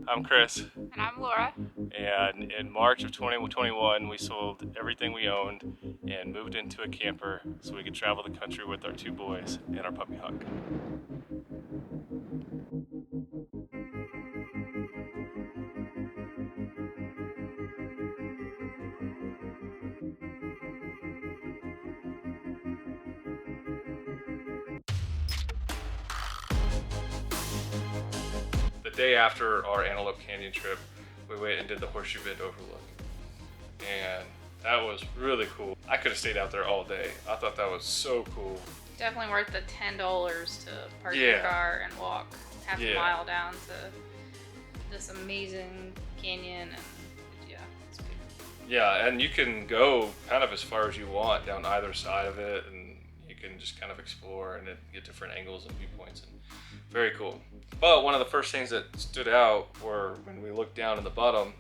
I'm Chris, And I'm Laura. and in March of 2021, we sold everything we owned and moved into a camper so we could travel the country with our two boys and our puppy Huck. The day after our Antelope Canyon trip, we went and did the Horseshoe Bend overlook, and that was really cool. I could have stayed out there all day. I thought that was so cool. Definitely worth the $10 to park your Yeah. car and walk half a Yeah. mile down to this amazing canyon. And yeah, it's beautiful. Yeah, and you can go kind of as far as you want down either side of it, and you can just kind of explore and get different angles and viewpoints, and very cool. But one of the first things that stood out were when we looked down in the bottom,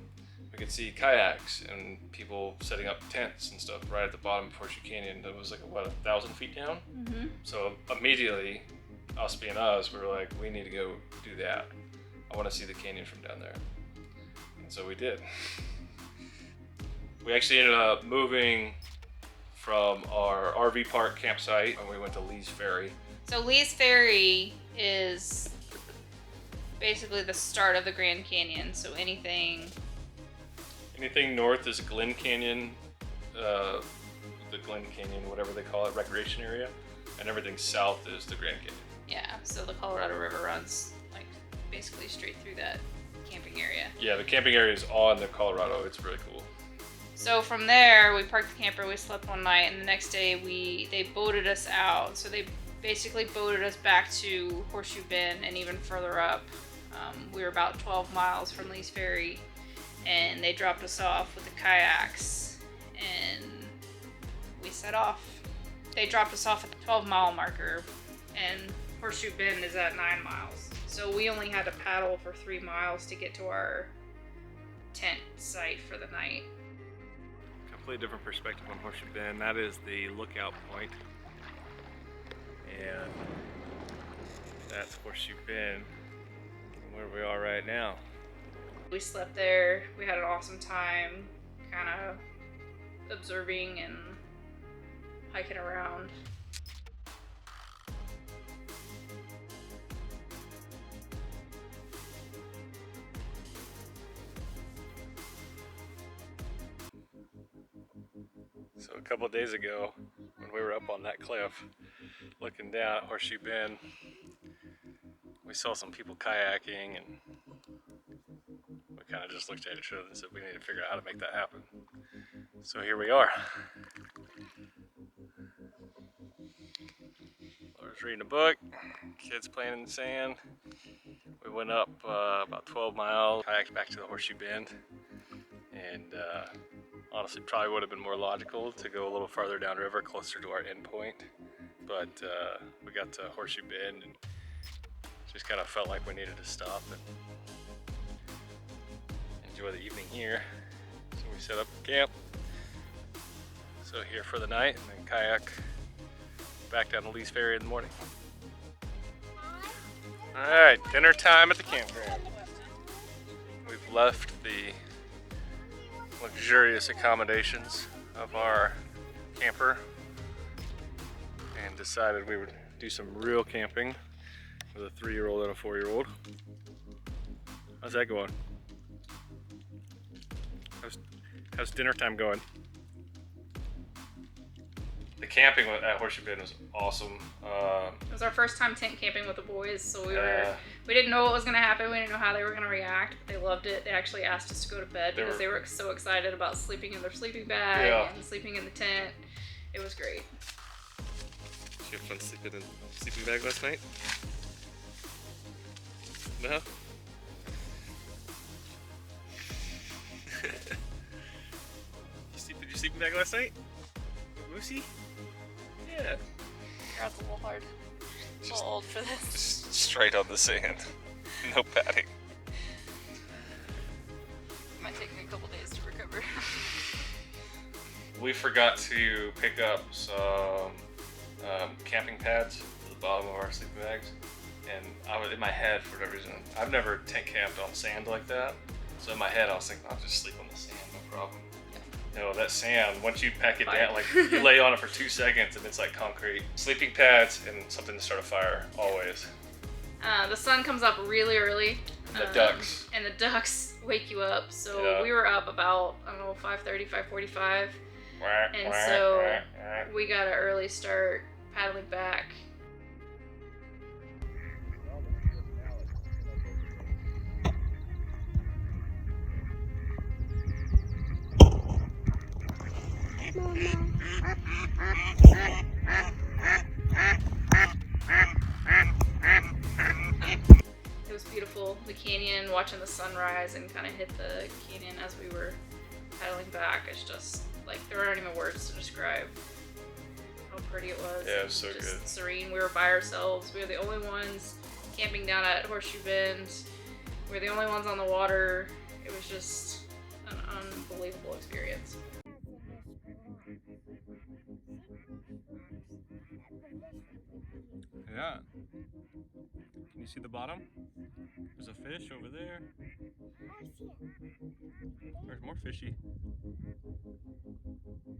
we could see kayaks and people setting up tents and stuff right at the bottom of Horseshoe Canyon. That was like, what, 1,000 feet down? Mm-hmm. So immediately, us being us, we were like, we need to go do that. I want to see the canyon from down there. And so we did. We actually ended up moving from our RV park campsite and we went to Lee's Ferry. So Lee's Ferry is basically the start of the Grand Canyon. So anything north is Glen Canyon, the Glen Canyon, whatever they call it, recreation area, and everything south is the Grand Canyon. Yeah, so the Colorado River runs like basically straight through that camping area. Yeah, the camping area is on the Colorado. It's really cool. So from there, we parked the camper, we slept one night, and the next day they boated us out. So they basically boated us back to Horseshoe Bend and even further up. We were about 12 miles from Lee's Ferry, and they dropped us off with the kayaks, and we set off. They dropped us off at the 12-mile marker, and Horseshoe Bend is at 9 miles. So we only had to paddle for 3 miles to get to our tent site for the night. Completely different perspective on Horseshoe Bend. That is the lookout point, and that's Horseshoe Bend, where we are right now. We slept there. We had an awesome time, kind of observing and hiking around. So a couple of days ago, when we were up on that cliff, looking down at Horseshoe Bend, we saw some people kayaking, and we kind of just looked at each other and said, we need to figure out how to make that happen. So here we are. Laura's reading a book, kids playing in the sand. We went up about 12 miles, kayaked back to the Horseshoe Bend, and honestly probably would have been more logical to go a little farther downriver, closer to our end point. But we got to Horseshoe Bend and just kind of felt like we needed to stop and enjoy the evening here. So we set up camp. So here for the night, and then kayak back down to Lee's Ferry in the morning. Alright, dinner time at the campground. We've left the luxurious accommodations of our camper and decided we would do some real camping with a 3-year-old and a 4-year-old. How's that going? How's dinner time going? The camping at Horseshoe Bend was awesome. It was our first time tent camping with the boys, so we didn't know what was going to happen. We didn't know how they were going to react, but they loved it. They actually asked us to go to bed because they were so excited about sleeping in their sleeping bag and sleeping in the tent. It was great. Did you have fun sleeping in the sleeping bag last night? No? Did you sleep in bag last night? Lucy? Yeah. That's a little hard. A little old for this. Just straight on the sand. No padding. Might take me a couple days to recover. We forgot to pick up some camping pads at the bottom of our sleeping bags. And I was in my head for whatever reason. I've never tent camped on sand like that, so in my head I was thinking I'll just sleep on the sand, no problem. You know, that sand, once you pack it down, like you lay on it for 2 seconds and it's like concrete. Sleeping pads and something to start a fire, always. The sun comes up really early. And the ducks. And the ducks wake you up. So Yeah. we were up about, I don't know, 5:30, 5:45. And so we got an early start paddling back. It was beautiful, the canyon, watching the sunrise and kind of hit the canyon as we were paddling back. It's just like there aren't even words to describe how pretty it was. Yeah, it was so just good. Serene. We were by ourselves. We were the only ones camping down at Horseshoe Bend. We were the only ones on the water. It was just an unbelievable experience. Yeah. Can you see the bottom? There's a fish over there. There's more fishy.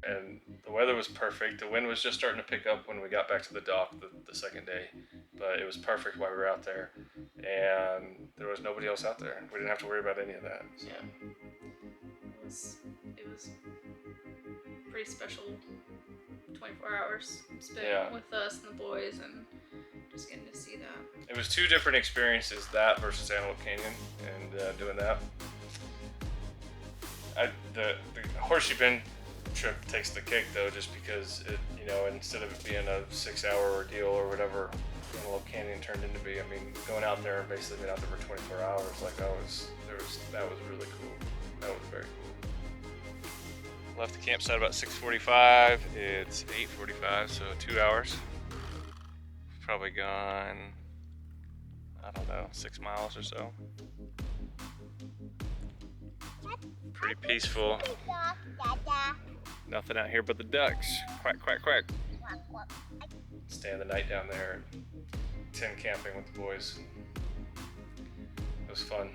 And the weather was perfect. The wind was just starting to pick up when we got back to the dock the second day. But it was perfect while we were out there. And there was nobody else out there. We didn't have to worry about any of that. So. Yeah. It was pretty special 24 hours spent with us and the boys and just getting to see that. It was 2 different experiences, that versus Antelope Canyon, and doing that. The Horseshoe Bend trip takes the cake though, just because it, you know, instead of it being a 6-hour ordeal or whatever Antelope Canyon turned into be, I mean, going out there and basically being out there for 24 hours, like that was really cool. That was very cool. Left the campsite about 6:45. It's 8:45, so 2 hours. Probably gone, I don't know, 6 miles or so. Pretty peaceful. Nothing out here but the ducks. Quack, quack, quack. Staying the night down there, tent camping with the boys. It was fun.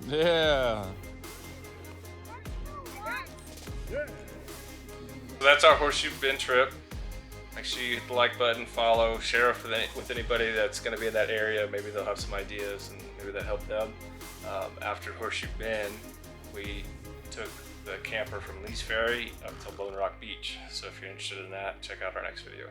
Yeah. So that's our Horseshoe Bend trip. Make sure you hit the like button, follow, share with anybody that's going to be in that area. Maybe they'll have some ideas and maybe that help them. After Horseshoe Bend, we took the camper from Lee's Ferry up to Lone Rock Beach. So if you're interested in that, check out our next video.